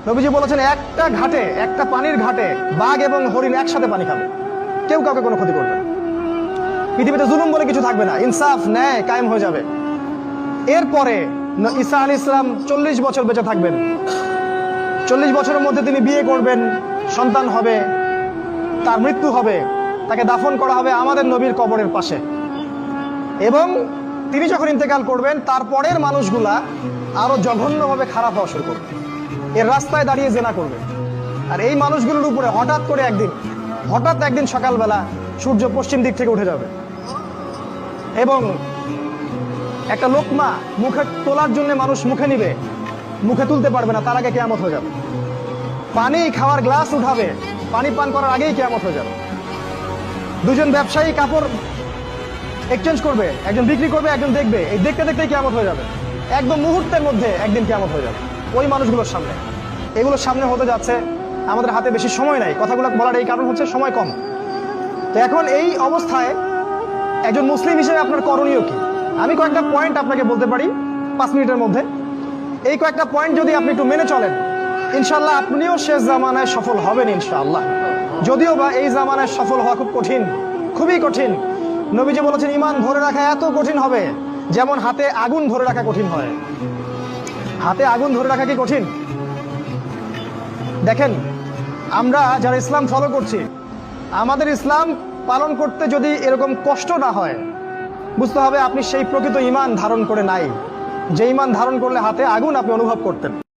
নবীজি বলেছেন একটা ঘাটে, একটা পানির ঘাটে বাঘ এবং হরিণ একসাথে পানি খাবে, কেউ কাউকে কোনো ক্ষতি করবে না। পৃথিবীতে জুলুম বলে কিছু থাকবে না, ইনসাফ ন্যায় কায়েম হয়ে যাবে। এরপরে ঈসা আলাইহিস সালাম 40 বছর বেঁচে থাকবেন। 40 বছরের মধ্যে তিনি বিয়ে করবেন, সন্তান হবে, তার মৃত্যু হবে, তাকে দাফন করা হবে আমাদের নবীর কবরের পাশে। এবং তিনি যখন ইন্তেকাল করবেন তারপরের মানুষগুলা আরো জঘন্যভাবে খারাপ হওয়া শুরু করবে, এর রাস্তায় দাঁড়িয়ে জেনা করবে। আর এই মানুষগুলোর উপরে হঠাৎ একদিন সকালবেলা সূর্য পশ্চিম দিক থেকে উঠে যাবে এবং একটা লোকমা মুখে তোলার জন্য মানুষ মুখে নিবে, মুখে তুলতে পারবে না, তার আগে কিয়ামত হয়ে যাবে। পানি খাওয়ার গ্লাস উঠাবে, পানি পান করার আগেই কিয়ামত হয়ে যাবে। দুজন ব্যবসায়ী কাপড় এক্সচেঞ্জ করবে, একজন বিক্রি করবে, একজন দেখবে, এই দেখতে দেখতেই কিয়ামত হয়ে যাবে। একদম মুহূর্তের মধ্যে একদিন কিয়ামত হয়ে যাবে ওই মানুষগুলোর সামনে। এগুলোর সামনে হতে যাচ্ছে, আমাদের হাতে বেশি সময় নাই কথাগুলো বলার, এই কারণ হচ্ছে সময় কম। তো এখন এই অবস্থায় একজন মুসলিম হিসেবে আপনার করণীয় কি? আমি কয়েকটা পয়েন্ট আপনাকে বলতে পারি 5 মিনিটের মধ্যে। এই কয়েকটা পয়েন্ট যদি আপনি একটু মেনে চলেন, ইনশাআল্লাহ আপনিও শেষ জামানায় সফল হবেন ইনশাআল্লাহ। যদিও বা এই জামানায় সফল হওয়া খুব কঠিন, খুবই কঠিন। নবীজি বলেছেন ঈমান ধরে রাখা এত কঠিন হবে যেমন হাতে আগুন ধরে রাখা কঠিন হয়। হাতে আগুন ধরে রাখা কি কঠিন? দেখেন, আমরা যারা ইসলাম ফলো করছি, আমাদের ইসলাম পালন করতে যদি এরকম কষ্ট না হয়, বুঝতে হবে আপনি সেই প্রকৃত ঈমান ধারণ করে নাই, যে ঈমান ধারণ করলে হাতে আগুন আপনি অনুভব করতেন।